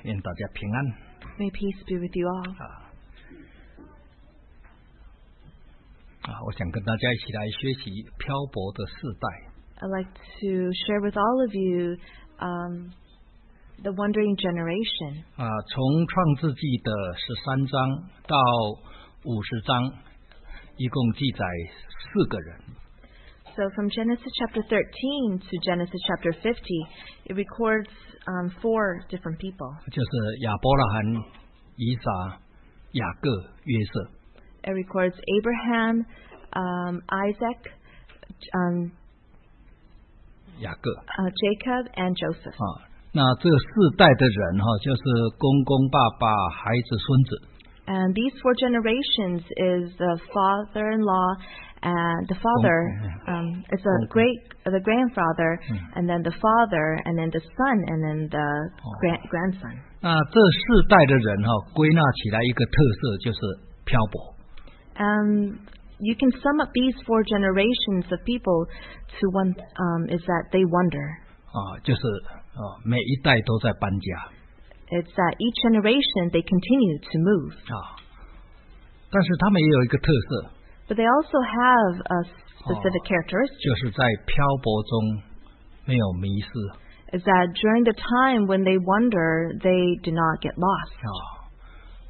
愿大家平安。 May peace be with you all. 我想跟大家一起来学习漂泊的世代。 I'd like to share with all of you the wandering generation. 从创世纪的13章到50章，一共记载4个人。 So from Genesis chapter 13 to Genesis chapter 50, it records 4 different people. 就是亚伯拉罕、以撒、雅各、约瑟。 It records Abraham, Isaac, 雅各、Jacob, and Joseph. 那这4代的人就是公公、爸爸、孩子、孙子。 And these 4 generations is the father-in-law, and the father, it's the grandfather, and then the father, and then the son, and then the grandson. 那这4代的人归纳起来一个特色就是漂泊。 You can sum up these 4 generations of people to one, is that they wander. 就是每一代都在搬家。 It's that each generation they continue to move. 但是他们也有一个特色。 But they also have a specific characteristic. 就是在漂泊中没有迷失。 Is that during the time when they wander, they do not get lost.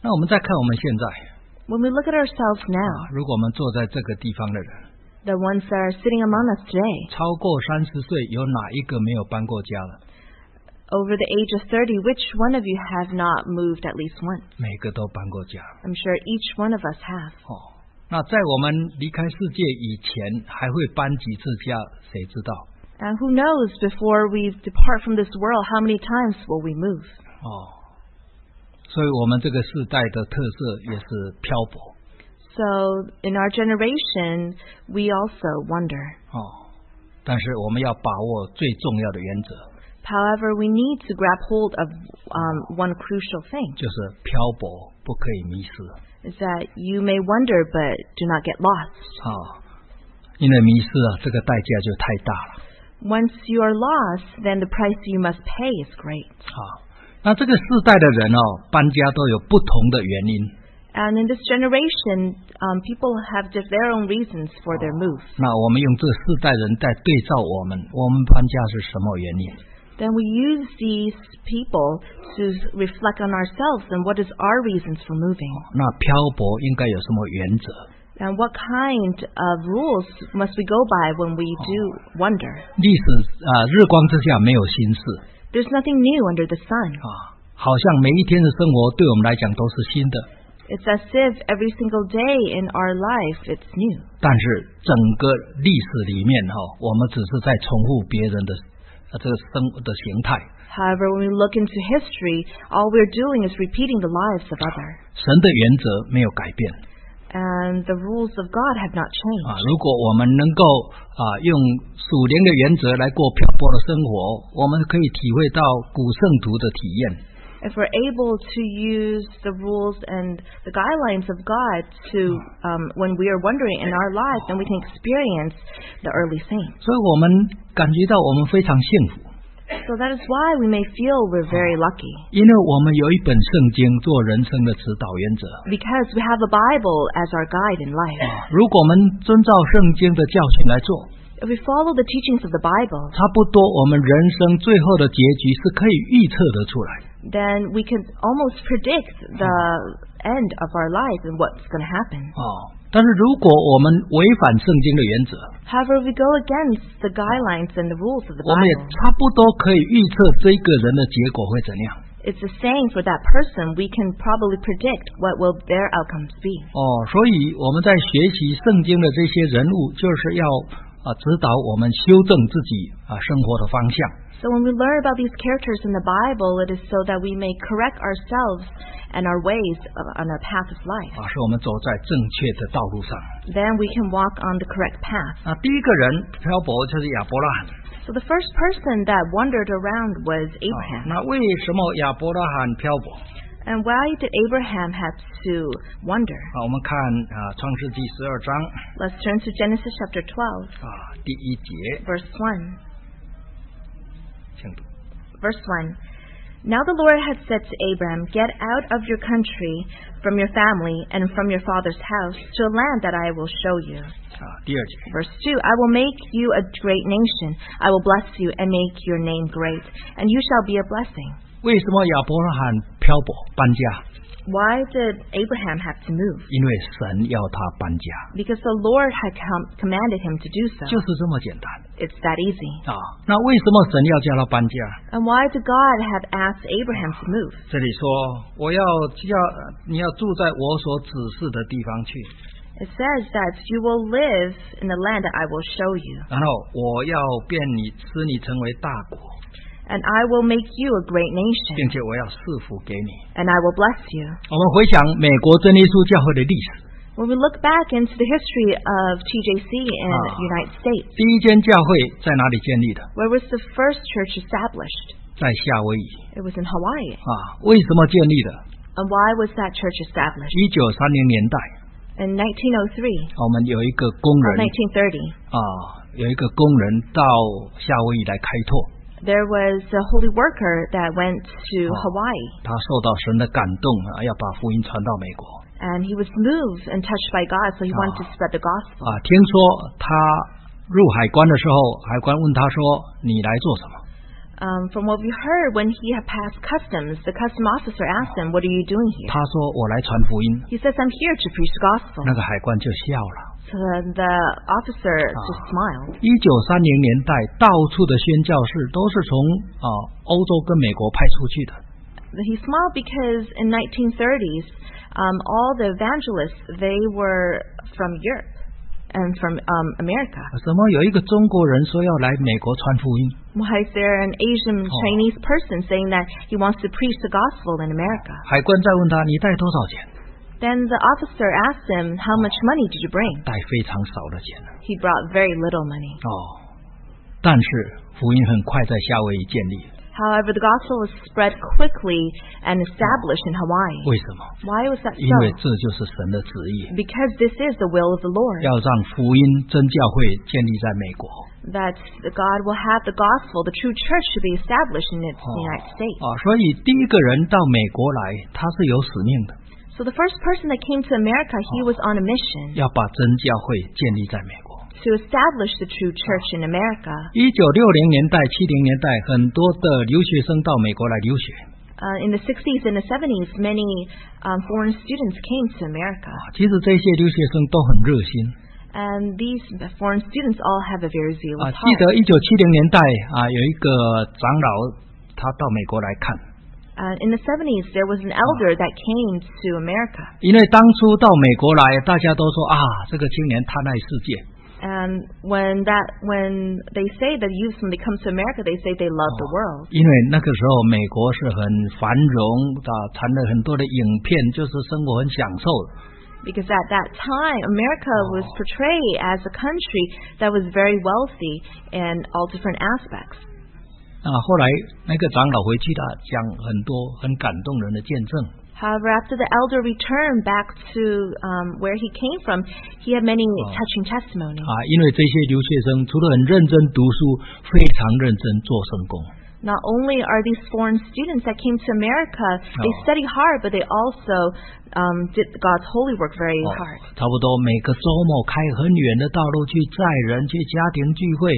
那我们再看我们现在。 When we look at ourselves now, 如果我们坐在这个地方的人， the ones that are sitting among us today, 超过30岁，有哪一个没有搬过家了？ over the age of 30, which one of you have not moved at least once? 每个都搬过家。 I'm sure each one of us have. 那在我们离开世界以前，还会搬几次家？谁知道？ And who knows, before we depart from this world, how many times will we move? 所以我们这个世代的特色也是漂泊。 So in our generation, we also wander. 但是我们要把握最重要的原则。 However, we need to grab hold of one crucial thing. 就是漂泊不可以迷失。 Is that you may wander, but do not get lost. 因为迷失这个代价就太大了。 Once you are lost, then the price you must pay is great. 那这个世代的人搬家都有不同的原因。 And in this generation, people have just their own reasons for their move. 那我们用这4代人在对照我们搬家是什么原因？ Then we use these people to reflect on ourselves and what is our reasons for moving. 那漂泊应该有什么原则？ And what kind of rules must we go by when we do wander? 历史日光之下没有新事。 There's nothing new under the sun. 好像每一天的生活对我们来讲都是新的。 It's as if every single day in our life it's new. 但是整个历史里面我们只是在重复别人的这个生活的形态。 However, when we look into history, all we're doing is repeating the lives of others. 神的原则没有改变。 And the rules of God have not changed. 如果我们能够用属灵的原则来过漂泊的生活，我们可以体会到古圣徒的体验。 If we're able to use the rules and the guidelines of God to when we are wandering in our lives, then we can experience the early saints. 所以我们感觉到我们非常幸福。 So that is why we may feel we're very lucky. 因为我们有一本圣经做人生的指导原则。 Because we have the Bible as our guide in life. 如果我们遵照圣经的教训来做， If we follow the teachings of the Bible, 差不多我们人生最后的结局是可以预测得出来。 then we can almost predict the end of our life and what's going to happen. 但是如果我们违反圣经的原则， However, if we go against the guidelines and the rules of the 我们也 Bible, 差不多可以预测这个人的结果会怎样。 it's the same for that person. We can probably predict what will their outcomes be. 所以我们在学习圣经的这些人物，就是要指导我们修正自己生活的方向。 So when we learn about these characters in the Bible, it is so that we may correct ourselves and our ways on our path of life. 使我们走在正确的道路上。 Then we can walk on the correct path. 第一个人漂泊就是亚伯拉罕。 So the first person that wandered around was Abraham. 那为什么亚伯拉罕漂泊？ And why did Abraham have to wander? 我们看创世纪12章。 Let's turn to Genesis chapter 12. 第1节。 Verse 1. 请读。 Verse 1. Now the Lord had said to Abram, Get out of your country, from your family, and from your father's house, to a land that I will show you. 第二节 Verse 2, I will make you a great nation. I will bless you and make your name great, and you shall be a blessing. 为什么亚伯拉罕漂泊搬家？ Why did Abraham have to move? 因为神要他搬家， Because the Lord had commanded him to do so. 就是这么简单 It's that easy. 啊。那为什么神要叫他搬家？ And why did God have asked Abraham to move? 这里说你要住在我所指示的地方去， It says that you will live in the land that I will show you, 然后我要使你成为大国， and I will make you a great 并 nation, 且我要赐福给你。 and I will bless you. 我们回想美国真耶稣教会的历史， When we look back into the history of TJC in the United States, 第一间教会在哪里建立的？ where was the first church established? 在夏威夷 It was in Hawaii. 啊。为什么建立的？ And why was that church established? 1930年代， In 1903, 我们有一个工人 1930, 有一个工人到夏威夷来开拓， there was a holy worker that went to Hawaii, 他受到神的感动要把福音传到美国 and he was moved and touched by God, so he wanted to spread the gospel. 听说他入海关的时候，海关问他说：“你来做什么？” From what we heard, when he had passed customs, the custom officer asked him, "What are you doing here?" 他说：“我来传福音。 He says, "I'm here to preach the gospel." 那个海关就笑了。 So then the officer just smiled. 1930年代，到处的宣教士都是从欧洲跟美国派出去的。 He smiled because in 1930s, all the evangelists, they were from Europe and from America. 什么有一个中国人说要来美国传福音？ Why is there an Asian Chinese person saying that he wants to preach the gospel in America? 海关再问他：“你带多少钱？” Then the officer asked him, "How much money did you bring?" 带非常少的钱 He brought very little money. 但是福音很快在夏威夷建立。 However, the gospel was spread quickly and established in Hawaii. 为什么？ Why was that 因为 so? 这就是神的旨意， Because this is the will of the Lord, 要让福音真教会建立在美国。 that God will have the gospel, the true church, to be established in the United States. 所以第一个人到美国来，他是有使命的， So the first person that came to America, he was on a mission 要把真教会建立在美国。 to establish the true church in America. 1960年代、70年代，很多的留学生到美国来留学。 In the 60s and the 70s, many foreign students came to America. 其实这些留学生都很热心。 And these foreign students all have a very zealous 记得 heart. 1970年代有一个长老，他到美国来看。 In the 70s, there was an elder that came to America. 因为当初到美国来，大家都说这个青年贪爱世界。 And when they say that youth, when they come to America, they say they love the world. 因为那个时候美国是很繁荣产了很多的影片，就是生活很享受。 Because at that time, America was portrayed as a country that was very wealthy in all different aspects. 后来那个长老回去了，讲很多很感动人的见证。 However, after the elder returned back to where he came from, he had many touching testimonies. 因为这些留学生除了很认真读书，非常认真做圣工。 Not only are these foreign students that came to America, they study hard, but they also did God's holy work very hard. 差不多每个周末开很远的道路去载人，去家庭聚会，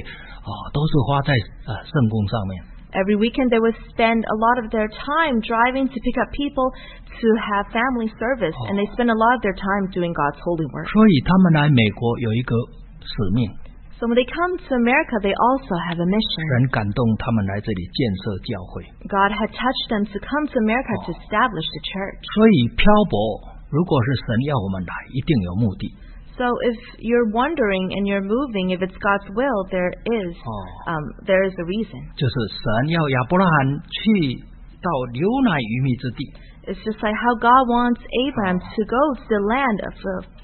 都是花在圣工上面。 Every weekend they would spend a lot of their time driving to pick up people to have family service, and they spend a lot of their time doing God's holy work. 所以他们来美国有一个使命。 So when they come to America, they also have a mission. 神感动他们来这里建设教会。 God had touched them to come to America to establish the church. 所以漂泊，如果是神要我们来，一定有目的。 So if you're wondering and you're moving, if it's God's will, there is a reason. 就是神要亚伯拉罕去到流奶与蜜之地。 It's just like how God wants Abraham to go to the land of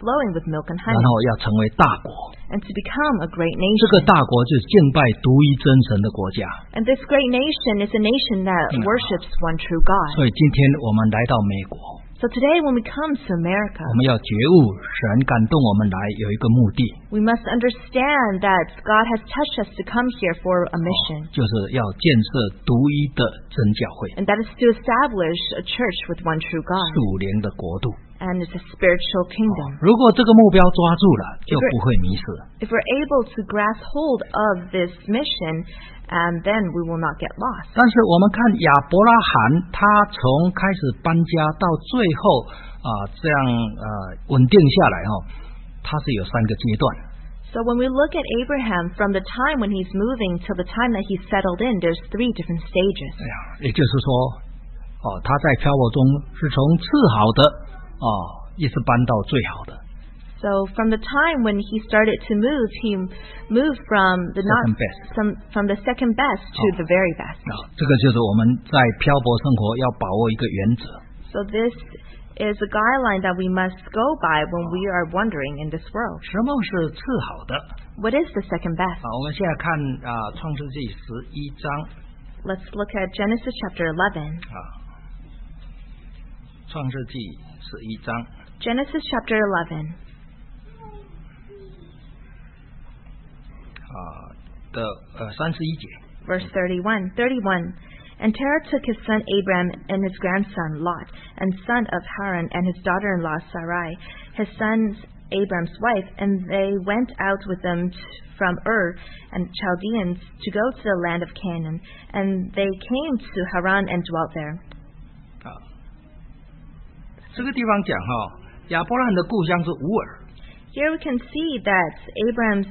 flowing with milk and 然 honey, 后要成为大国。 and to become a great 这个 nation. 大国就是敬拜独一真神的国家。 And this great nation is a nation that worships one true God. 所以今天我们来到美国， So today when we come to America, 我们要觉悟神感动我们来有一个目的。We must understand that God has touched us to come here for a mission. 就是要建设独一的真教会， And that is to establish a church with one true God. 属灵的国度。 And it's a spiritual kingdom. 如果这个目标抓住了，就不会迷失。 If we're able to grasp hold of this mission, and then we will not get lost. 但是我们看亚伯拉罕，他从开始搬家到最后这样稳定下来他是有3个阶段。 So when we look at Abraham, from the time when he's moving till the time that he's settled in, there's 3 different stages. 也就是说，他在漂泊中是从次好的一直搬到最好的。 So from the time when he started to move, he moved from the from the second best to the very best. 这个就是我们在漂泊生活要把握一个原则。 So this is a guideline that we must go by when we are wandering in this world. 什么是次好的？ What is the second best? 我们现在看创世纪11章。 Let's look at Genesis chapter 11. 创世纪11章。 Genesis chapter 11. 的31节。 Verse 31. And Terah took his son Abram and his grandson Lot, and son of Haran, and his daughter-in-law Sarai, his son Abram's wife, and they went out with them from Ur and Chaldeans to go to the land of Canaan, and they came to Haran and dwelt there. 这个地方讲亚伯拉罕的故乡是乌尔。 Here we can see that Abram's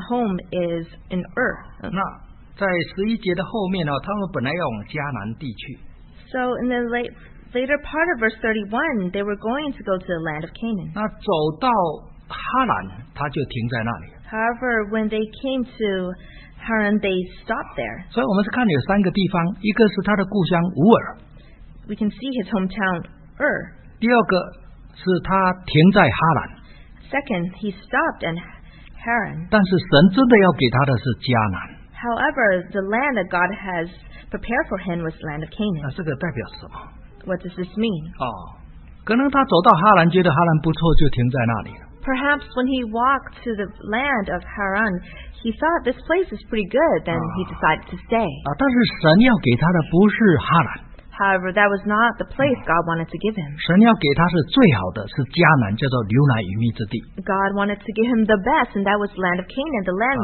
home is in Ur. 那在11节的后面他们本来要往迦南地去。 So in the later part of verse 31, they were going to go to the land of Canaan. 那走到哈兰，他就停在那里。 However, when they came to Haran, they stopped there. 所以我们是看有3个地方，一个是他的故乡乌尔， We can see his hometown Ur. 第二个是他停在哈兰。 Second, he stopped in Haran. 但是神真的要给他的是迦南。 However, the land that God has prepared for him was the land of 那 Canaan. 这个代表什么？ What does this mean? 可能他走到哈兰，觉得哈兰不错，就停在那里了。 Perhaps when he walked to the land of Haran, he thought this place is pretty good, then he decided to stay. 但是神要给他的不是哈兰。 However, that was not the place God wanted to give him. 神要给他是最好的，是迦南，叫做流奶与蜜之地。 God wanted to give him the best, and that was the land of Canaan, the land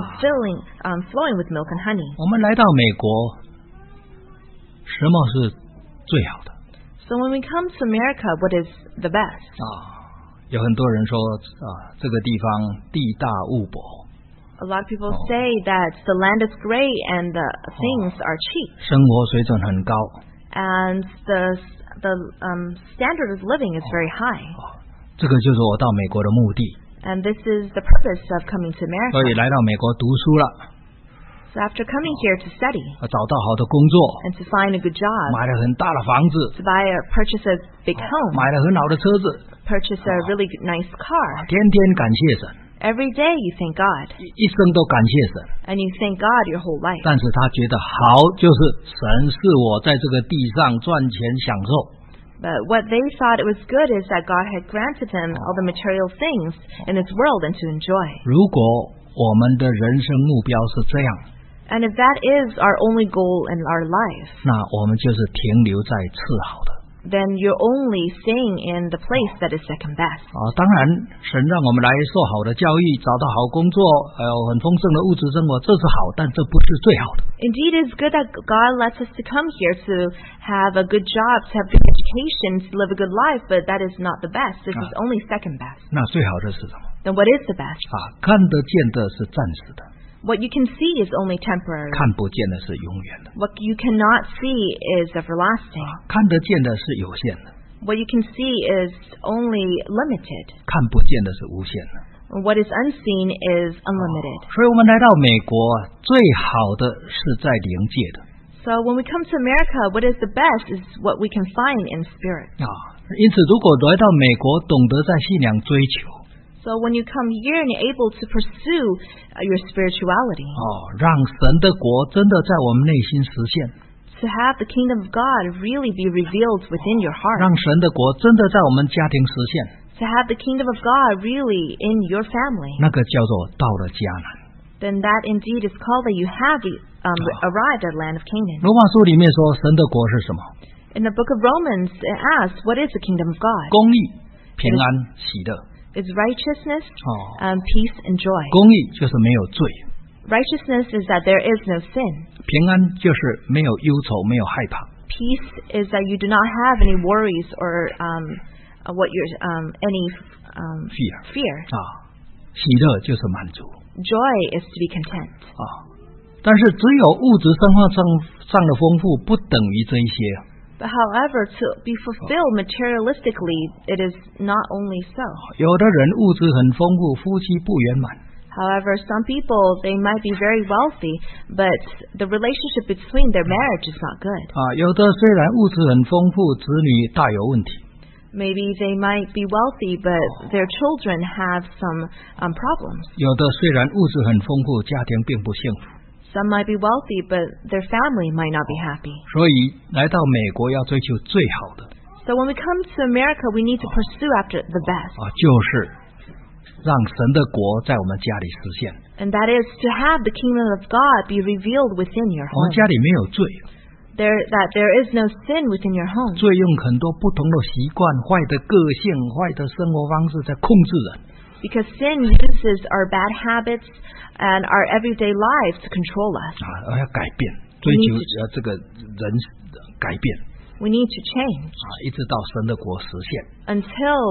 flowing with milk and honey. 我们来到美国，什么是最好的？ So when we come to America, what is the best? 有很多人说这个地方地大物博。 A lot of people say that the land is great and the things are cheap, 生活水准很高。 and the standard of living is very high. 这个就是我到美国的目的。 And this is the purpose of coming to 所以 America. 来到美国读书了， So after coming here to study 找到好的工作， and to find a good job, 买了很大的房子， to purchase a big home, 买了很好的车子， purchase a really nice car. 天天感谢神， Every day you thank God, 一生都感谢神。 and you thank God your whole life. 但是他觉得好，就是神是我在这个地上赚钱享受。 But what they thought it was good is that God had granted them all the material things in this world and to enjoy. 如果我们的人生目标是这样， And if that is our only goal in our life, 那我们就是停留在次好的。 then you're only staying in the place that is second best. 当然，神让我们来受好的教育，找到好工作，还有很丰盛的物质生活，这是好，但这不是最好的。 Indeed, it's good that God lets us to come here to have a good job, to have good education, to live a good life, but that is not the best. This is only second best. 那最好的是什么？ Then what is the best? 看得见的是暂时的， What you can see is only temporary. 看不见的是永远的。 What you cannot see is everlasting. 看得见的是有限的， What you can see is only limited. 看不见的是无限的。 What is unseen is unlimited. 所以我们来到美国，最好的是在灵界的。 So when we come to America, what is the best is what we can find in spirit. 因此，如果来到美国，懂得在信仰追求， So when you come here and you're able to pursue your spirituality, 让神的国真的在我们内心实现， to have the kingdom of God really be revealed within your 让 heart, 神的国真的在我们家庭实现， to have the kingdom of God really in your family, 那个叫做到了迦南。 then that indeed is called that you have arrived at the land of Canaan. 罗马书里面说，神的国是什么？ In the book of Romans, it asks, what is the kingdom of God? 公义、平安、喜乐。 It's righteousness, 哦， peace, and joy. 公义就是没有罪， Righteousness is that there is no sin. 平安就是没有忧愁，没有害怕。 Peace is that you do not have any worries or any fear. 啊，喜乐就是满足 Joy is to be content. 啊。但是只有物质生活上的丰富，不等于这一些。 But however, to be fulfilled materialistically, it is not only so. 有的人物质很丰富，夫妻不圆满。 However, some people, they might be very wealthy, but the relationship between their marriage is not good. 啊，有的虽然物质很丰富，子女大有问题。 Maybe they might be wealthy, but their children have some problems. 有的虽然物质很丰富，家庭并不幸福。 Some might be wealthy, but their family might not be happy. 所以来到美国要追求最好的 So when we come to America, we need to pursue after the best. 啊，就是让神的国在我们家里实现。 And that is to have the kingdom of God be revealed within your 我们 home. 家里没有罪， That there is no sin within your home. 罪用很多不同的习惯、坏的个性、坏的生活方式在控制人。 Because sin uses our bad habits and our everyday lives to control us. 啊，要改变，追求这个人改变 We need to change 啊，一直到神的国实现。 until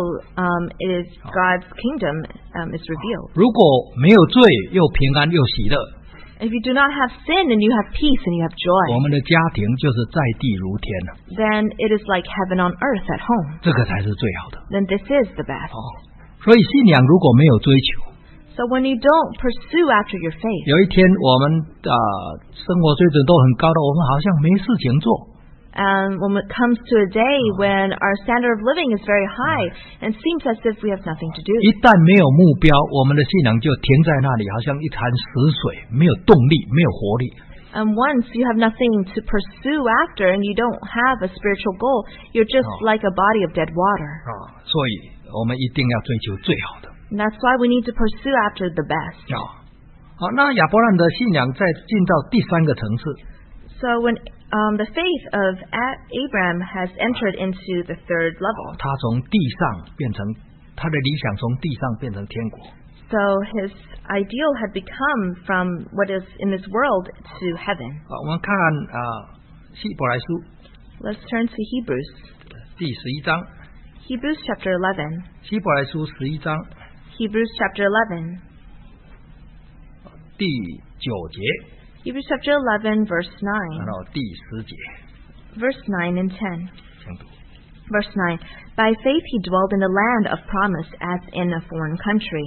God's kingdom is revealed. 如果没有罪，又平安又喜乐， If you do not have sin and you have peace and you have 我 joy, 们的家庭就是在地如天了， then it is like heaven on earth at home. 这个才是最好的。 Then this is the best. 所以信仰如果没有追求， So when you don't pursue after your faith, 有一天我们生活水准都很高的，我们好像没事情做。 and when it comes to a day when our standard of living is very high and seems as if we have nothing to do, 一旦没有目标，我们的信仰就停在那里，好像一潭死水，没有动力，没有活力。 and once you have nothing to pursue after and you don't have a spiritual goal, you're just like a body of dead water. 所以我们一定要追求最好的。 And that's why we need to pursue after the best. 好，那亚伯兰的信仰再进到第三个层次。 So when the faith of Abraham has entered into the third level, 他从地上变成他的理想，从地上变成天国。 so his ideal had become from what is in this world to heaven. 我们看希伯来书 Let's turn to Hebrews. 第11章， Hebrews chapter 11. 希伯来书11章 Hebrews chapter 11. 第9节， Hebrews chapter 11, verse 然 9. 后第10节， Verse 9 and 10. 请读。 Verse 9. By faith he dwelled in the land of promise as in a foreign country,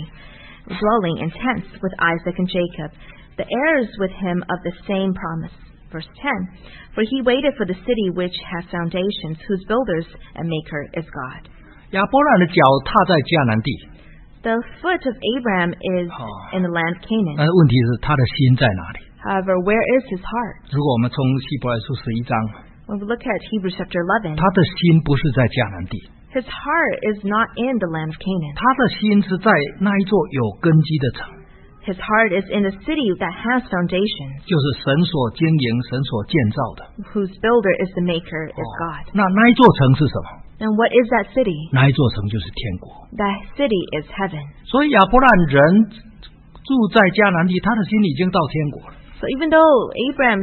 dwelling in tents with Isaac and Jacob, the heirs with him of the same promise. Verse 10. For he waited for the city which has foundations, whose builders and maker is God. 亚伯兰的脚踏在迦南地， The foot of Abraham is in the land of 但 Canaan. 是问题是他的心在哪里？ However, where is his heart? 如果我们从希伯来书11章， When we look at Hebrews chapter 11, 他的心不是在迦南地， his heart is not in the land of Canaan. 他的心是在那一座有根基的城， His heart is in the city that has foundations, 就是神所经营、神所建造的。 whose builder is the maker is God. 那一座城是什么？ And what is that city? 那一座城就是天国。 That city is heaven. 所以亚伯兰人住在迦南地，他的心已经到天国了。 So even though Abraham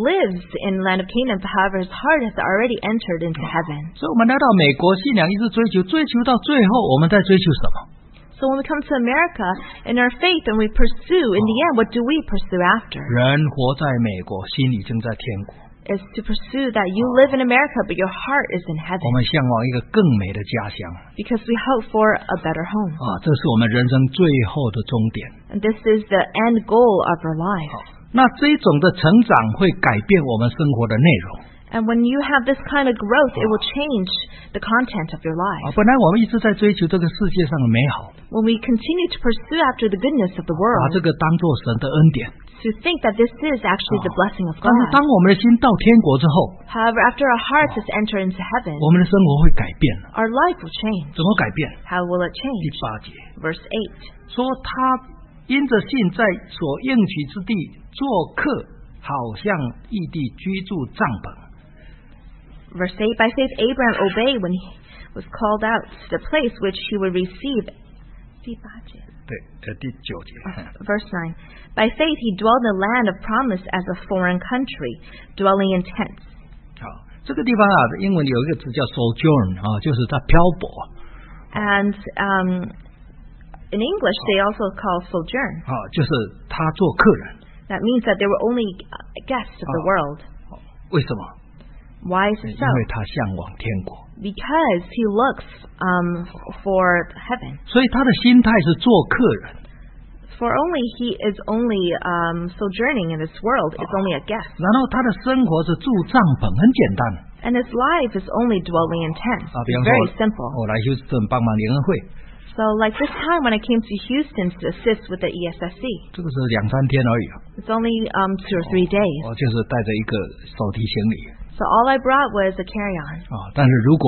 lives in the land of Canaan, however, his heart has already entered into heaven. 所以我们来到美国，信仰一直追求到最后，我们在追求什么？ So when we come to America, in our faith and we pursue, in the end, what do we pursue after? 人活在美国，心已经在天国。 Is to pursue that you live in America, but your heart is in 我 heaven. 们向往一个更美的家乡 Because we hope for a better home. 这是我们人生最后的终点。 And this is the end goal of our life. 那这种的成长会改变我们生活的内容。 And when you have this kind of growth, it will change the content of your life. 本来我们一直在追求这个世界上的美好， When we continue to pursue after the goodness of the 把 world, 这个当作神的恩典， to think that this is actually the blessing of 但是 God. 当我们的心到天国之后， However, after our hearts has entered into heaven, 我们的生活会改变了。 our life will change. 怎么改变？ How will it 第 change? 8节 Verse 8. 说，他因着信在所应许之地做客，好像异地居住帐篷。 Verse 8. By faith Abraham obeyed when he was called out to the place which he would receive. 对，第9节。 Verse 9. By faith he dwelled in the land of promise as a foreign country, dwelling in tents. 好，这个地方啊，英文有一个字叫 sojourn 啊，就是他漂泊。 And in English they also call sojourn. 啊，就是他做客人。 That means that they were only guests of the world. 为什么？ Why is it 因 so? 为他向往天国， Because he looks for heaven. 所以他的心态是做客人。 For only he is only sojourning in this world, is only a guest. 然后他的生活是住帐篷，很简单。 And his life is only dwelling in tents. 比 It's 方 very 说， simple. 我来休斯顿帮忙联合会， So like this time when I came to Houston to assist with the ESSC, 这个是2-3天而已啊。 it's only 2 or 3 days. 我就是带着一个手提行李 So all I brought was a carry-on. 啊。但是如果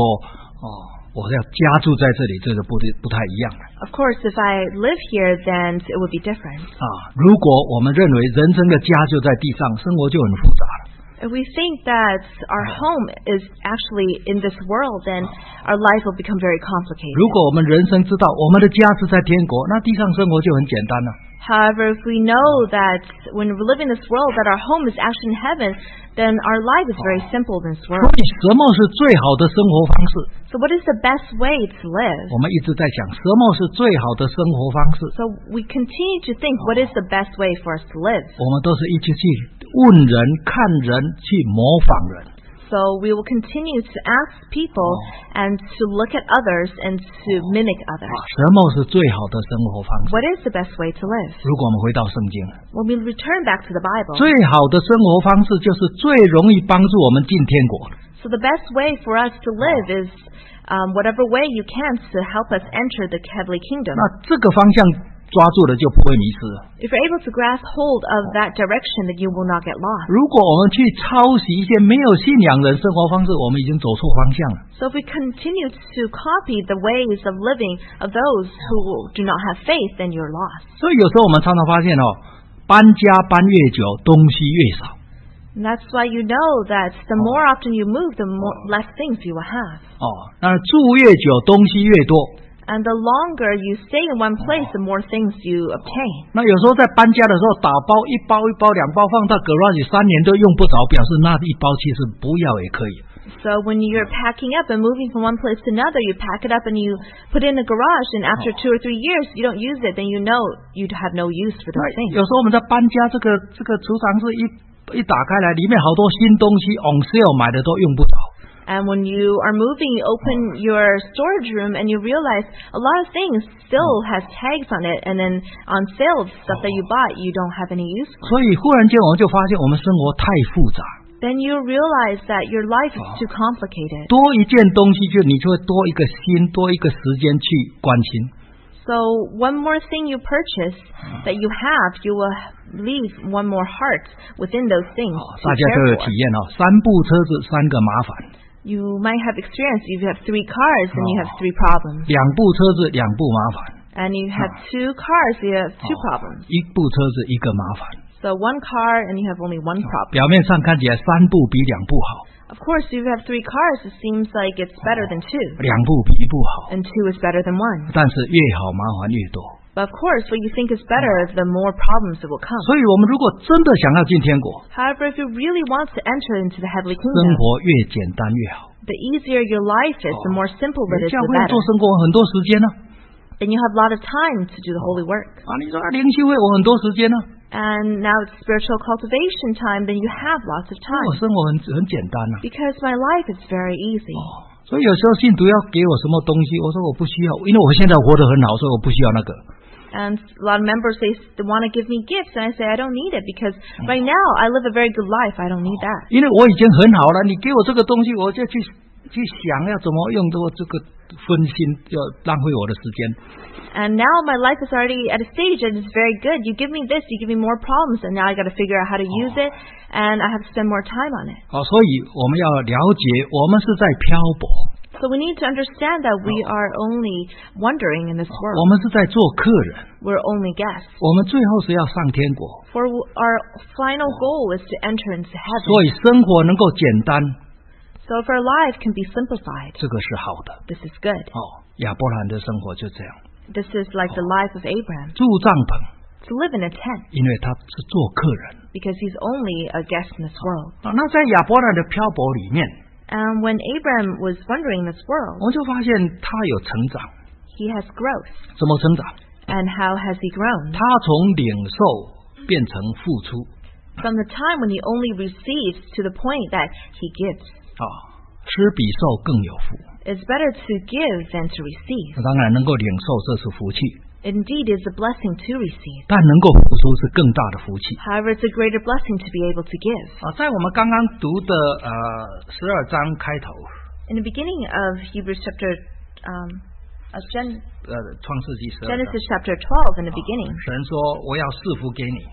我要家住在这里，这个不太一样了 Of course, if I live here, then it would be different. 啊。如果我们认为人生的家就在地上，生活就很复杂了。 If we think that our home is actually in this world, then our life will become very complicated. 如果我们人生知道我们的家是在天国，那地上生活就很简单了。 However, if we know that when we live in this world that our home is actually in heaven, then our life is very simple in this 所 world. 以什么是最好的生活方式？ So what is the best way to live? 我们一直在想什么是最好的生活方式。 So we continue to think what is the best way for us to live. 我们都是一直去问人、看人、去模仿人。 So we will continue to ask people and to look at others and to mimic others. 什么是最好的生活方式？ What is the best way to live? 如果我们回到圣经， When we return back to the Bible, 最好的生活方式就是最容易帮助我们进天国。 so the best way for us to live is whatever way you can to help us enter the heavenly kingdom. 那这个方向抓住了，就不会迷失了。 If you're able to grasp hold of that direction, then you will not get lost. 如果我们去抄袭一些没有信仰人生活方式，我们已经走错方向了。 So if we continue to copy the ways of living of those who do not have faith, then you're lost. 所以有时候我们常常发现搬家搬越久，东西越少。 And that's why you know that the more often you move, the less things you will have. 那住越久，东西越多。 And the longer you stay in one place, the more things you obtain. 那有时候在搬家的时候，打包1包1包2包放到 garage 3年都用不着，表示那一包其实不要也可以。 So when you're packing up and moving from one place to another, you pack it up and you put it in the garage, and after 2 or 3 years you don't use it, then you know you'd have no use for those things. 有时候我们在搬家，这个储藏室一打开来，里面好多新东西 on sale 买的都用不着。 And when you are moving, you open your storage room and you realize a lot of things still has tags on it, and then on sale, stuff that you bought, you don't have any use for. 所以忽然间我们就发现我们生活太复杂， Then you realize that your life is too complicated. 多一件东西你就会多一个心，多一个时间去关心。 So one more thing you purchase that you have, you will leave one more heart within those things to 大家都 care 有 for. 体验3部车子3个麻烦。 You might have experience. You have 3 cars and you have 3 problems. 2部车子2部麻烦， And you have 2 cars, you have 2 problems. 1部车子1个麻烦。 So one car and you have only 1 problem. 表面上看起来3部比2部好， Of course, if you have 3 cars, it seems like it's better than 2. 2部比1部好， And 2 is better than 1. 但是越好麻烦越多。 But of course, what you think is better, the more problems that will come. 所以我们如果真的想要进天国， However, if you really want to enter into the heavenly 生 kingdom, 活越简单越好。 the easier your life is, the more simple it is, 教 the 会 better. 做生活很多时间呢， Then you have a lot of time to do the holy work. 你说灵修会我很多时间呢， And now it's spiritual cultivation time, then you have lots of 我 time. 生活很简单呐。 Because my life is very easy. 所以有时候信徒要给我什么东西，我说我不需要，因为我现在活得很好，所以我不需要那个。 And a lot of members, they want to give me gifts, and I say I don't need it because right now I live a very good life. I don't need that. 因为我已经很好了，你给我这个东西，我就去去想要怎么用这个分心，要浪费我的时间。And now my life is already at a stage and it's very good. You give me this, you give me more problems, and now I got to figure out how to use it, and I have to spend more time on it. 所以我们要了解，我们是在漂泊。So we need to understand that we are only wandering in this 我 world. 们是在做客人， We're only guests. 我们最后是要上天国。 For our final goal is to enter into heaven. 所以生活能够简单， So if our life can be simplified, 这个是好的。this is good. 亚伯兰的生活就这样， This is like the life of Abraham. 住帐篷， To live in a tent, 因为他是做客人。 because he's only a guest in this world. 那在亚伯兰的漂泊里面， And when Abraham was wandering this world, 我就发现他有成长。 he has growth. 怎么成长？ And how has he grown? 他从领受变成付出。 From the time when he only receives to the point that he gives. 施比受更有福。 It's better to give than to receive. 当然能够领受这是福气， Indeed, it's a blessing to receive. 但能够付出是更大的福气。 However, it's a greater blessing to be able to give. 在我们刚刚读的12章开头， In the beginning of Hebrews chapter, of 创世纪12章， Genesis chapter 12, in the beginning, 神说我要赐福给你，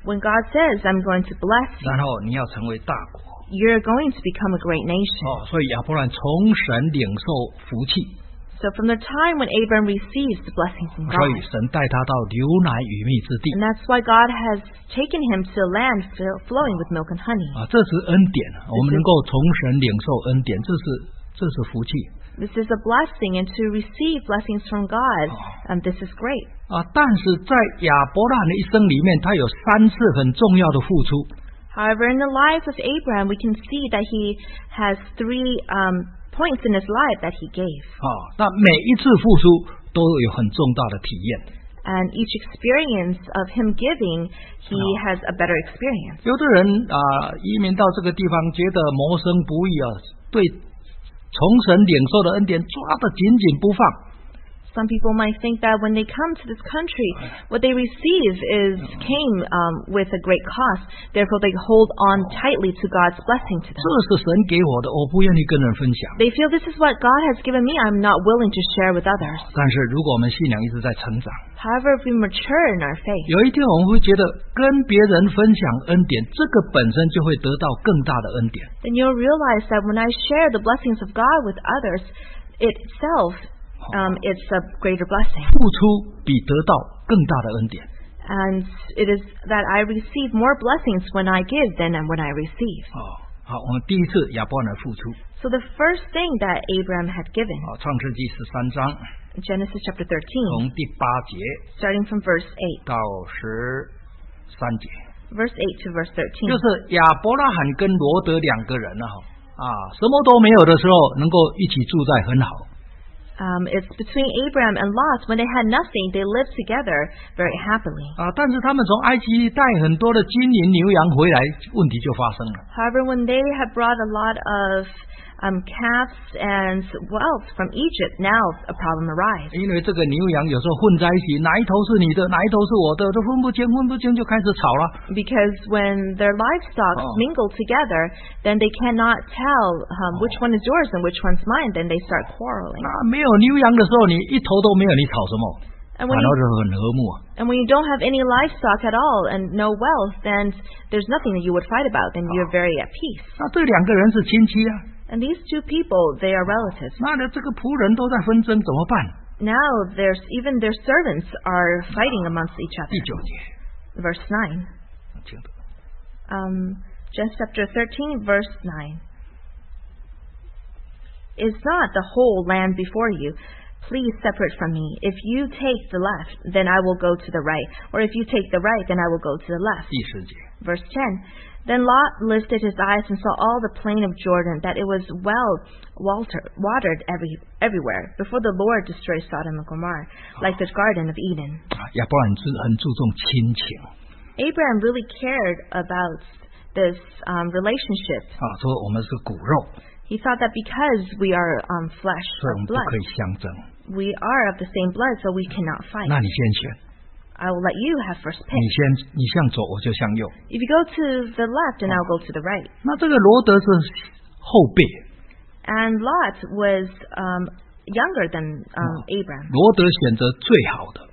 when God says, I'm going to bless you, 然后你要成为大国。 you're going to become a great nation. 所以亚伯兰从神领受福气， So from the time when Abraham receives the blessings from 所 God, 以神带他到流奶与蜜之地。 and that's why God has taken him to a land flowing with milk and honey. 这是恩典，我们能够从神领受恩典，这是福气。 This is a blessing, and to receive blessings from God, this is great. 但是在亚伯兰的一生里面，他有3次很重要的付出。 However, in the life of Abraham, we can see that he has 3 points in his life that he gave. 那每一次付出都有很重大的体验。 And each experience of him giving, he has a better experience. 有的人移民到这个地方，觉得谋生不易对从神领受的恩典抓得紧紧不放。 Some people might think that when they come to this country, what they receive came with a great cost. Therefore, they hold on tightly to God's blessing to them. 这是神给我的，我不愿意跟人分享。 They feel this is what God has given me. I'm not willing to share with others. 但是如果我们信仰一直在成长， However, if we mature in our faith, 有一天我们会觉得跟别人分享恩典，这个本身就会得到更大的恩典。 then you'll realize that when I share the blessings of God with others, itself, it's a greater blessing. 付出比得到更大的恩典。 And it is that I receive more blessings when I give than when I receive. 好，我们第一次亚伯兰的付出。 So the first thing that Abraham had given, 创世纪13章 Genesis chapter 13, 从第8节 starting from verse 8, 到13节， verse 8 to verse 13. 就是亚伯拉罕跟罗德2个人什么都没有的时候，能够一起住在很好。 It's between Abraham and Lot. When they had nothing, they lived together very happily. 但是他们从埃及带很多的金银牛羊回来，问题就发生了。 However, when they had brought a lot of calves and wealth from Egypt, now a problem arises. 因为这个牛羊有时候混在一起，哪一头是你的，哪一头是我的，都分不清，就开始吵了。 Because when their livestock mingle together, then they cannot tell which one is yours and which one's mine. Then they start quarreling. 那没有牛羊的时候，你一头都没有，你吵什么？ And 反 when 倒 you, 是很和睦。 and when you don't have any livestock at all and no wealth, then there's nothing that you would fight about. Then you're very at peace. 那这2个人是亲戚啊。 And these 2 people, they are relatives. 那这个仆人都在纷争，怎么办？ Now even their servants are fighting amongst each 第 other. 9节， Verse 9. 请读。 Genesis chapter 13, verse 9. Is not the whole land before you? Please separate from me. If you take the left, then I will go to the right. Or if you take the right, then I will go to the left. 第10节， Verse 10. Then Lot lifted his eyes and saw all the plain of Jordan, that it was well watered everywhere, before the Lord destroyed Sodom and Gomorrah, like the Garden of Eden. 亚伯兰很注重亲情。 Abraham really cared about this relationship. 说我们是骨肉， He thought that because we are flesh 所以我 or 们不可 blood, 以相争。 we are of the same blood, so we cannot fight. 那你先选， I will let you have first 你 pick. 你向左，我就向右。 If you go to the left, then I'll go to the right. 那这个罗德是后辈， And Lot was younger than Abram. 罗德选择最好的，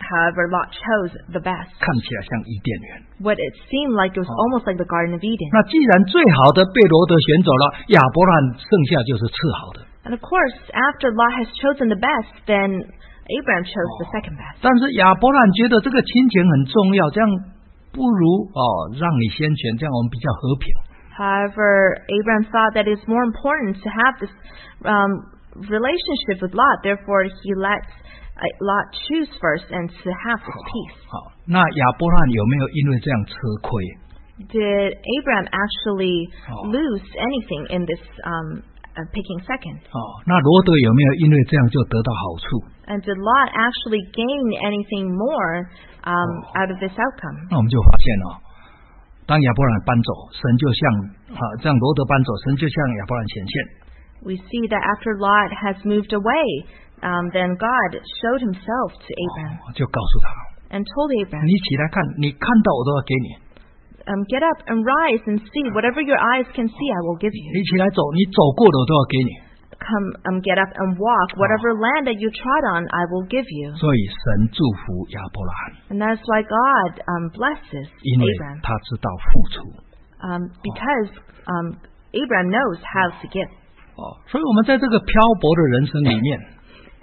However, Lot chose the best. 看起来像伊甸园。 What it seemed like it was almost like the Garden of Eden. 那既然最好的被罗德选走了，亚伯兰剩下就是次好的。 And of course, after Lot has chosen the best, then Abram chose the second best. 但是亚伯兰觉得这个亲情很重要，这样不如让你先选，这样我们比较和平。 However, Abram thought that it's more important to have this relationship with Lot. Therefore, he lets Lot choose first and to have this peace. 好，那亚伯兰有没有因为这样吃亏？ Did Abram actually lose anything in this picking second? 那罗德有没有因为这样就得到好处？ And did Lot actually gain anything more out of this outcome? 那我们就发现当亚伯兰搬走，神就像这样罗德搬走，神就向亚伯兰显现。 We see that after Lot has moved away, then God showed himself to Abram 就告诉他， and told Abram, 你起来看，你看到我都要给你。 get up and rise and see. Whatever your eyes can see, I will give you. 你起来走，你走过的我都要给你。 Come, get up and walk. Whatever land that you trod on, I will give you. 所以神祝福亚伯兰， And that's why God blesses 因为 Abram. 他知道付出。 Because Abram knows how to give. 所以我们在这个漂泊的人生里面，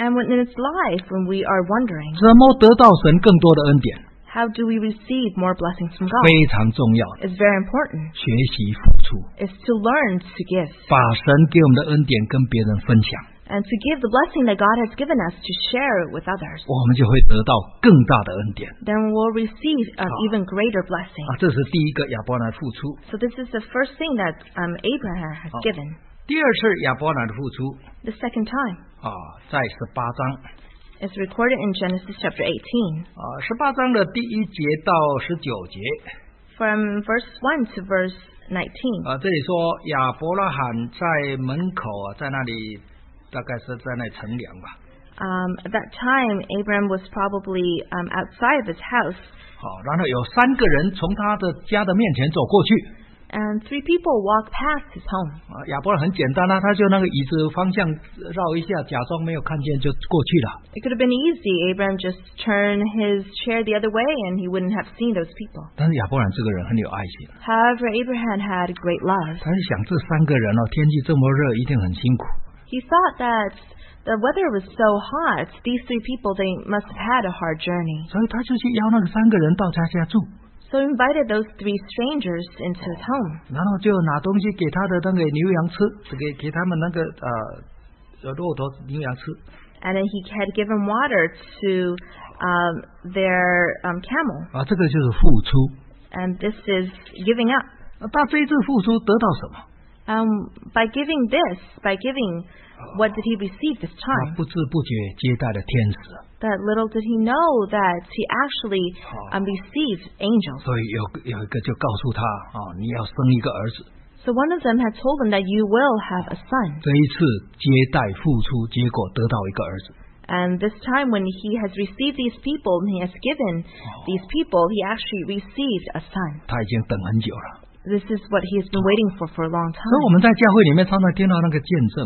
And when in its life, when we are wondering, 怎么得到神更多的恩典， how do we receive more blessings from God? 非常重要。 It's very important. 学习付出， Is to learn to give. 把神给我们的恩典跟别人分享， And to give the blessing that God has given us to share it with others. 我们就会得到更大的恩典。 Then we'll receive an even greater blessing. 这是第一个亚伯兰付出。 So this is the first thing that Abraham has given. 第二次亚伯兰的付出 The second time 在18章 is recorded in Genesis chapter 18. 18章的第1节到19节 From verse 1 to verse 19. 这里说亚伯拉罕在门口在那里大概是在那乘凉吧。 At that time, Abram was probably outside of his house. 然后有3个人从他的家的面前走过去。 And 3 people walked past his home. 亚伯兰很简单他就那个椅子方向绕一下，假装没有看见就过去了。 It could have been easy. Abram just turned his chair the other way and he wouldn't have seen those people. 但是亚伯兰这个人很有爱心。 However, Abraham had great love. 他就想这3个人天气这么热，一定很辛苦。 He thought that the weather was so hot. These 3 people, they must have had a hard journey. 所以他就去邀那个3个人到他家住。 So he invited those 3 strangers into his home. 然后就拿东西给他的那个牛羊吃，给他们那个骆驼牛羊吃。 And then he had given water to their camel. 这个就是付出。 And this is giving up. 他这一次付出得到什么？ By giving this, by giving, what did he receive this 他 time? 不知不觉接待了天使。 That little did he know that he actually received angels. 所以有一个就告诉他你要生一个儿子。 So one of them had told him that you will have a son. 这一次接待付出，结果得到一个儿子。 And this time when he has received these people and he has given these people, he actually received a son. 他已经等很久了。 This is what he has been waiting for a long 所以我 time. 们在教会里面常常听到那个见证，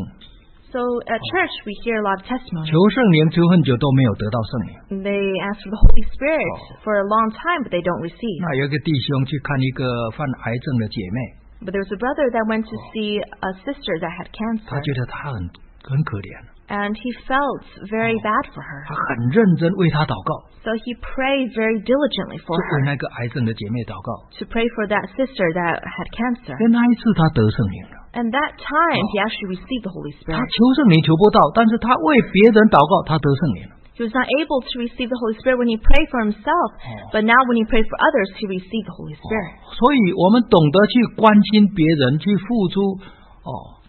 So at church we hear a lot of testimonies. 求圣灵求很久都没有得到圣灵。 They ask for the Holy Spirit for a long time, but they don't receive. 那有一个弟兄去看一个患癌症的姐妹， But there was a brother that went to see a sister that had 他 cancer, 觉得她很可怜， and he felt very bad for her. 他很认真为她祷告， So he prayed very diligently for 就为 her, 那个癌症的姐妹祷告。 to pray for that sister that had cancer. 在那一次他得圣灵了， And that time he actually received the Holy 他 Spirit. 求圣灵求不到，但是他为别人祷告，他得圣灵了。 He was not able to receive the Holy Spirit when he prayed for himself, but now when he prayed for others, he received the Holy Spirit. 所以我们懂得去关心别人，去付出。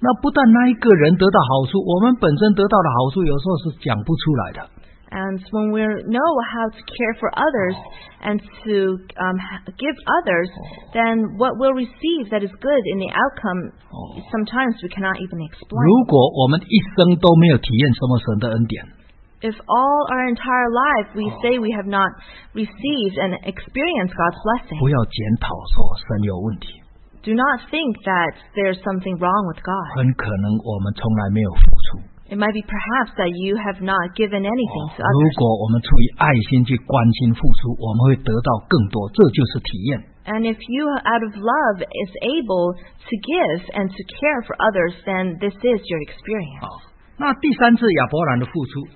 那不但那一个人得到好处，我们本身得到的好处有时候是讲不出来的。 And when we know how to care for others and to give others, then what we'll receive that is good in the outcome, sometimes we cannot even 如 explain. 果我们一生都没有体验什么神的恩典， If all our entire life we say we have not received and experienced God's blessing, 不要检讨说神有问题。Do not think that there's something wrong with God. 很可能我们从来没有付出。 It might be perhaps that you have not given anything to 如 others. 果我们出于爱心去关心付出，我们会得到更多，这就是体验。 And if you, out of love, is able to give and to care for others, then this is your experience. 那第三次亚伯兰的付出，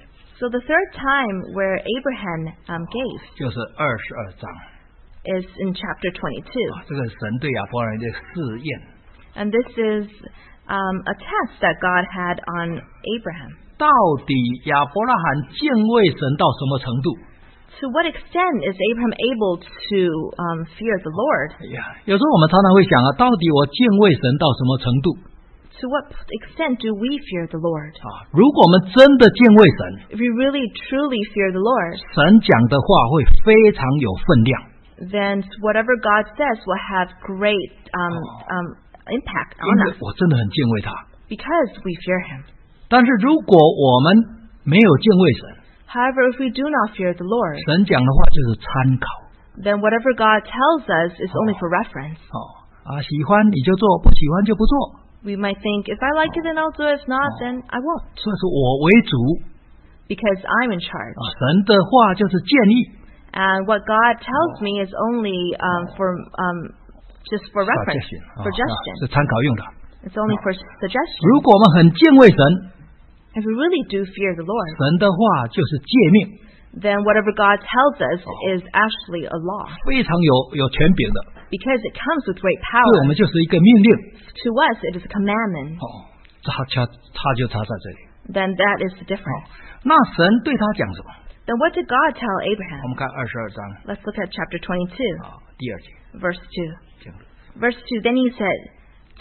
So the third time where Abraham gave 就是22章， is in chapter 22. 这个神对亚伯兰的试验。 And this is a test that God had on Abraham. 到底亚伯拉罕敬畏神到什么程度？ To what extent is Abraham able to fear the Lord? 有时候我们常常会想啊，到底我敬畏神到什么程度？ To what extent do we fear the Lord? 如果我们真的敬畏神， If we really truly fear the Lord, 神讲的话会非常有分量。 then whatever God says will have great impact 因 on 为 us 我真的很敬畏他。 because we fear Him. 但是如果我们没有敬畏神， However, if we do not fear the Lord, 神讲的话就是参考。 then whatever God tells us is only for reference. 喜欢你就做，不喜欢就不做。 We might think, if I like it, then I'll do it. If not, then I won't. 所以说我为主， Because I'm in charge. 神的话就是建议。 And what God tells me is only just for reference, suggestion. 是参考用的。 It's only for suggestion. 如果我们很敬畏神， If we really do fear the Lord, 神的话就是诫命， then whatever God tells us is actually a law. 非常有权柄的， Because it comes with great 对我 power. 们就是一个命令。 To us, it is a commandment. 差就差在这里。 Then that is the difference. 那神对他讲什么？ Then what did God tell 我 Abraham? 们看22章 Let's look at chapter 22, 第2节， verse 2. 这样 Verse 2, Then he said,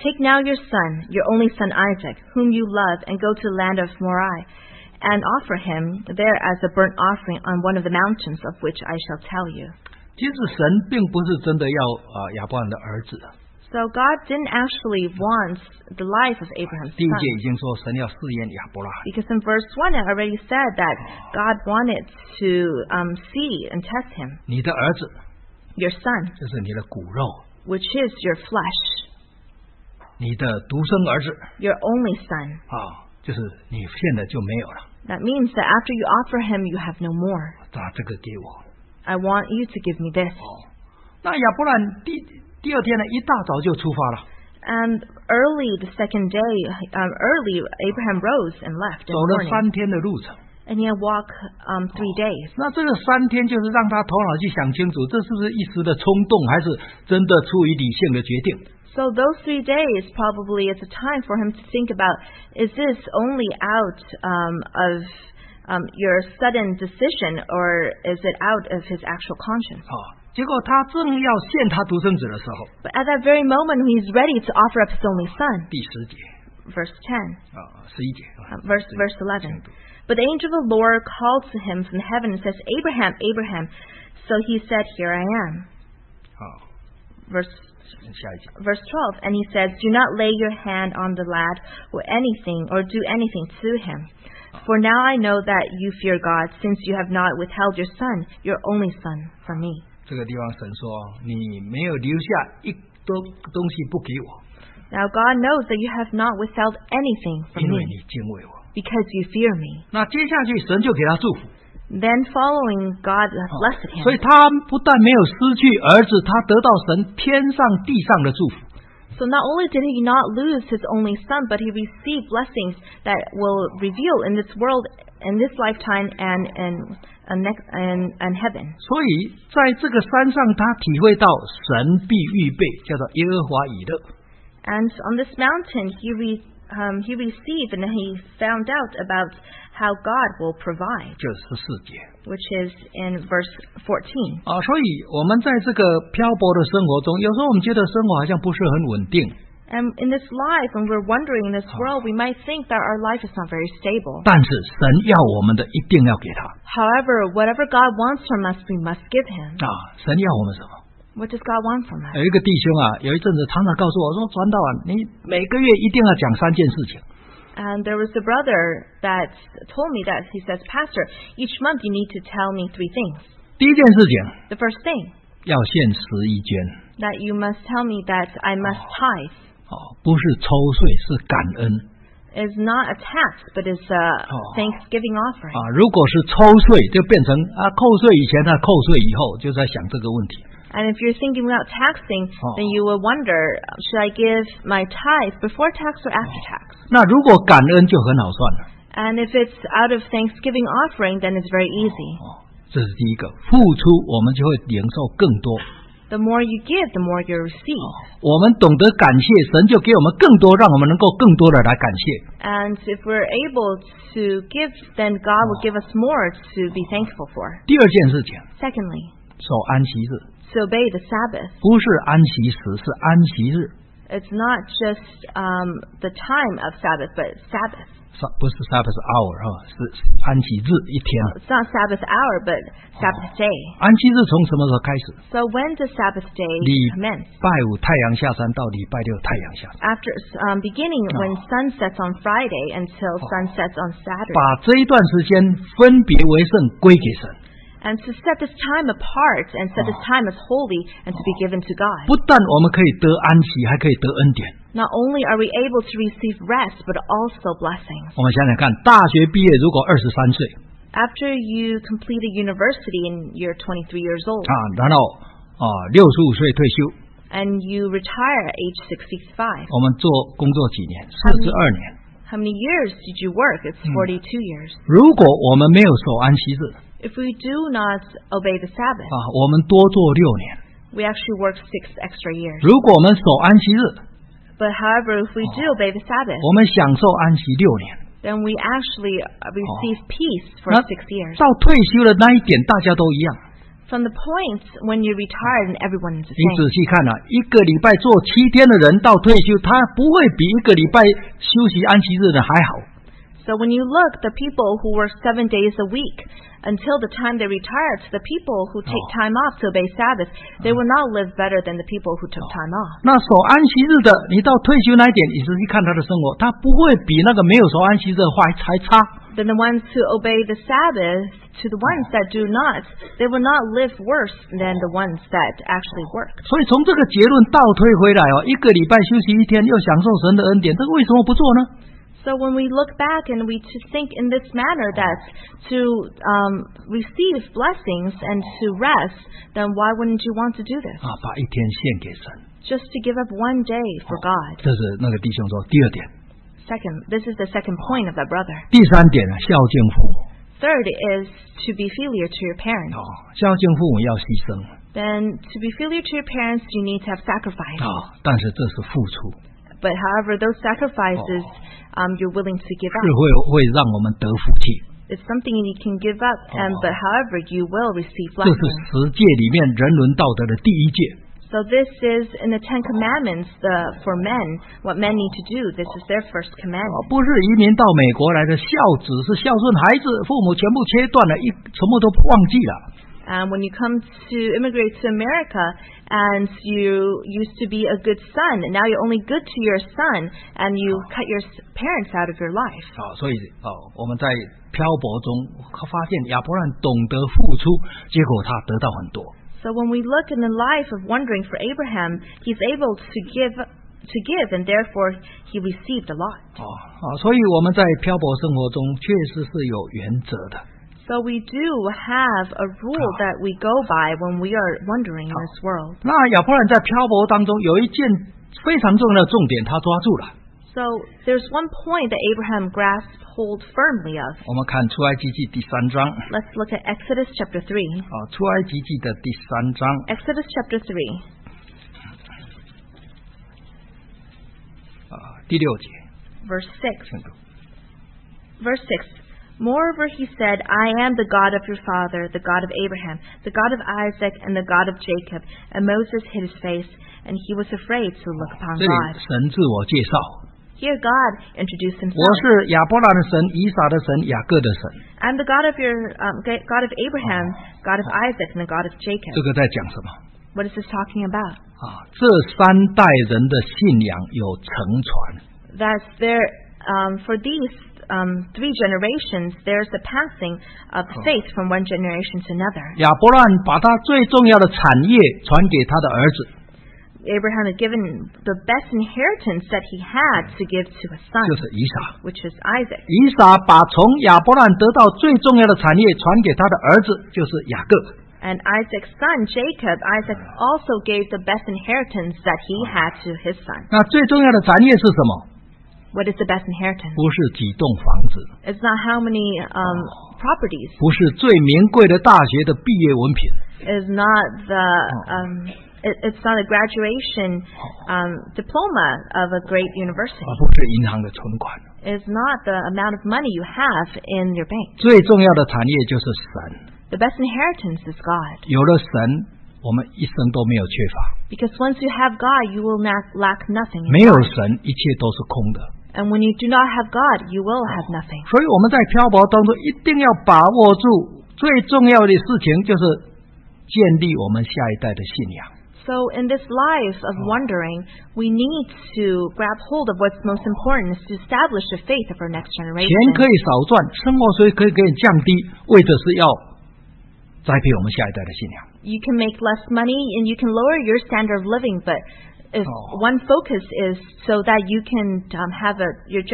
Take now your son, your only son Isaac, whom you love, and go to the land of Moriah, and offer him there as a burnt offering on one of the mountains of which I shall tell you. 其实神并不是真的要亚伯兰的儿子。 So God didn't actually want the life of Abraham's 第1节 son. 已经说神要试验亚伯拉罕， Because in verse 1 it already said that God wanted to see and test him. 你的儿子 Your son, 就是你的骨肉， which is your flesh, 你的独生儿子 your only son. 就是你现在就没有了。 That means that after you offer him, you have no more. 这个给我。 I want you to give me this. 那亚伯兰第二天呢，一大早就出发了， And early the second day, early Abraham rose and left in 走 the 了 morning. 3天的路程。 And he had walked 3 days. 那这个3天就是让他头脑去想清楚，这是不是一时的冲动，还是真的出于理性的决定？ So those 3 days probably is a time for him to think about, is this only out of your sudden decision, or is it out of his actual conscience? 结果他正要献他独生子的时候， But at that very moment when he's ready to offer up his only son, 第10节 verse 10, 11节verse 11. But the angel of the Lord called to him from heaven and says, Abraham, Abraham. So he said, Here I am. 下一节 Verse 12, and he says, Do not lay your hand on the lad or do anything to him. For now I know that you fear God, since you have not withheld your son, your only son, from me. 这个地方神说，你没有留下一东西不给我， Now God knows that you have not withheld anything from 因为 me, 你敬畏我。 because you fear me. 那接下去神就给他祝福， Then following, God blessed 所以 him. 他不但没有失去儿子，他得到神天上地上的祝福。 So not only did he not lose his only son, but he received blessings that will reveal in this world, in this lifetime, and heaven. 所以在这个山上，他体会到神必预备，叫做耶和华以勒。 And on this mountain, he received and he found out about how God will provide, 这14节 which is in verse 14. 所以我们在这个漂泊的生活中，有时候我们觉得生活好像不是很稳定， And in this life, when we're wandering in this world, we might think that our life is not very stable. 但是神要我们的一定要给他 However, whatever God wants from us, we must give him. 神要我们什么？ What does God want from us? 有一个弟兄有一阵子常常告诉我说，传道你每个月一定要讲3件事情。 And there was a brother that told me that, he says, Pastor, each month you need to tell me 3 things. 第一件事情 The first thing, 要献11捐， that you must tell me that I must tithe. 不是抽税，是感恩。Is not a tax, but is a thanksgiving offering. 如果是抽税，就变成扣税以前扣税以后，就在想这个问题。And if you're thinking about taxing, then you will wonder, should I give my tithe before tax or after tax? 那如果感恩就很好算了。And if it's out of thanksgiving offering, then it's very easy. 这是第一个，付出我们就会领受更多。The more you give, the more you receive. 我们懂得感谢，神就给我们更多，让我们能够更多的来感谢。And if we're able to give, then God will give us more to be thankful for. 第二件事情 Secondly, 守安息日， to obey the Sabbath. 不是安息时，是安息日。It's not just the time of Sabbath, but Sabbath. 不是 Sabbath hour 是安息日一天。It's not Sabbath hour, but Sabbath day. 安息日从什么时候开始？ So when does Sabbath day 礼 commence? 拜五太阳下山到礼拜六太阳下山。 After beginning when sun sets on Friday until sun sets on Saturday. 把这一段时间分别为圣，归给神。And to set this time apart and set this time as holy and to be given to God. 不但我们可以得安息，还可以得恩典。Not only are we able to receive rest, but also blessings. 我们想想看，大学毕业如果23岁 After you complete a university and you're 23 years old, 然后65岁退休， and you retire at age 65, 我们做工作几年？42年。 how many years did you work? It's 42 years. 如果我们没有守安息日， If we do not obey the Sabbath, 我们多做6年。 we actually work 6 extra years. 如果我们守安息日， But however, if we do obey the Sabbath, 我们享受安息6年。 then we actually receive peace for 那 6 years. 到退休的那一点，大家都一样。 From the point when you retire, and everyone is the 你仔 same. 细看一个礼拜做7天的人到退休，他不会比一个礼拜休息安息日的还好。 So when you look, the people who work 7 days a week until the time they retire, to the people who take time off to obey Sabbath, they will not live better than the people who took time off. 那守安息日的，你到退休那一点，你仔细看他的生活，他不会比那个没有守安息日的还差。 Then the ones who obey the Sabbath, to the ones that do not, they will not live worse than the ones that actually work. 所以从这个结论倒推回来一个礼拜休息1天，又享受神的恩典，这个为什么不做呢？ So when we look back and we to think in this manner that to receive blessings and to rest, then why wouldn't you want to do this? 把1天献给神。 Just to give up one day for God. 这是那个弟兄说第二点。 Second, this is the second point of that brother. 第3点孝敬父母。 Third is to be filial to your parents. 孝敬父母要牺牲。 Then to be filial to your parents, you need to have sacrifices. 但是这是付出。 But however, those sacrifices you're willing to give 是 up. 会让我们得福气。 It's something you can give up, but however, you will receive 这是 blessings. 10诫里面人伦道德的第1诫。 So this is in the 10 Commandments for men, what men need to do. This is their first commandment. 不是移民到美国来的孝子，是孝顺孩子，父母全部切断了，什么都忘记了。 When you come to immigrate to America and you used to be a good son, and now you're only good to your son, and you cut your parents out of your life. 所以我们在漂泊中发现亚伯兰懂得付出，结果他得到很多。 So when we look in the life of wandering for Abraham, he's able to give, and therefore he received a lot. 所以我们在漂泊生活中确实是有原则的。 So we do have a rule that we go by when we are wandering in this world. 那亚伯兰在漂泊当中有一件非常重要的重点，他抓住了。 So there's one point that Abraham grasped hold firmly of. 我们看出埃及记第3章。 Let's look at Exodus chapter 3. 出埃及记的第3章。 Exodus chapter 3. 第6节。 Verse 6. Verse 6. Moreover, he said, I am the God of your father, the God of Abraham, the God of Isaac, and the God of Jacob. And Moses hid his face, and he was afraid to look upon 这里 God. 神自我介绍。 Here God introduced 我 himself. 是亚伯兰的神，以撒的神，雅各的神。 I'm the God of God of Abraham, God of Isaac, and the God of 这 Jacob. 个在讲什么？ What is this talking about? 这3代人的信仰有承传。 That there, for these 3 generations, there's the passing of faith from one generation to another. 亚伯兰把他最重要的产业传给他的儿子。Abraham had given the best inheritance that he had to give to his son, 就是以撒。 which is Isaac. 以撒把从亚伯兰得到最重要的产业传给他的儿子，就是雅各。 And Isaac's son, Jacob, Isaac also gave the best inheritance that he had to his son. 那最重要的产业是什么？ What is the best inheritance? 不是几栋房子， It's not how many properties. 不是最名贵的大学的毕业文凭， It's not the it's not a graduation diploma of a great university. 不是银行的存款。 It's not the amount of money you have in your bank. 最重要的产业就是神。 The best inheritance is God. 有了神，我们一生都没有缺乏； Because once you have God, you will not lack nothing. 没有神，一切都是空的。 And when you do not have God, you will have nothing. 所以我们在漂泊当中一定要把握住最重要的事情，就是建立我们下一代的信仰。 So in this life of wondering, we need to grab hold of what's most important is to establish the faith of our next 钱 generation. 可以少赚，生活所以可以降低，为的是要栽培我们下一代的信仰。 You can make less money and you can lower your standard of living, but if one focus is so that you can have your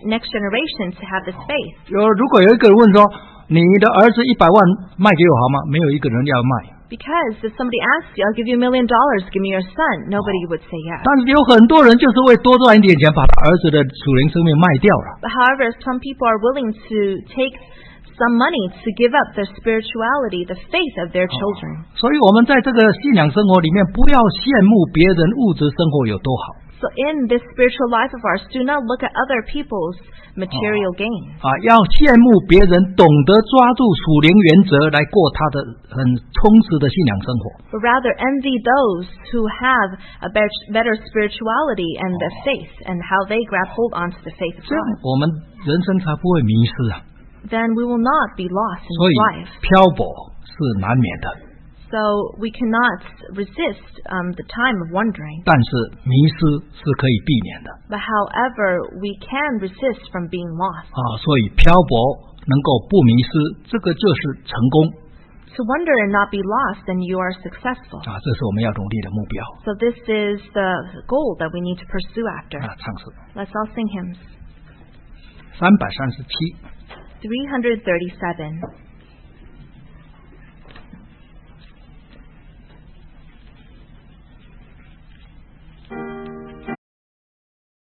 next generation to have this faith. 如果有一个人问说，你的儿子100万卖给我好吗？没有一个人要卖。 Because if somebody asks you, I'll give you $1 million, give me your son, nobody would say yes. 但是有很多人就是为多赚一点钱，把他儿子的属灵生命卖掉了。 But however, some people are willing to take some money to give up their spirituality, the faith of their children. 所以我们在这个信仰生活里面，不要羡慕别人物质生活有多好。 So in this spiritual life of ours, do not look at other people's material gains. 要羡慕别人懂得抓住属灵原则来过他的很充实的信仰生活。 But rather envy those who have a better spirituality and the faith and how they grab hold onto the faith of 这样 God. 我们人生才不会迷失啊。 Then we will not be lost in 所以 life. 漂泊是难免的， So we cannot resist the time of wondering. 但是迷失是可以避免的 But however, we can resist from being lost. 所以漂泊能够不迷失，这个就是成功 To wonder and not be lost, then you are successful. 这是我们要努力的目标 So this is the goal that we need to pursue after. 唱诗 Let's all sing hymns. 337。 337.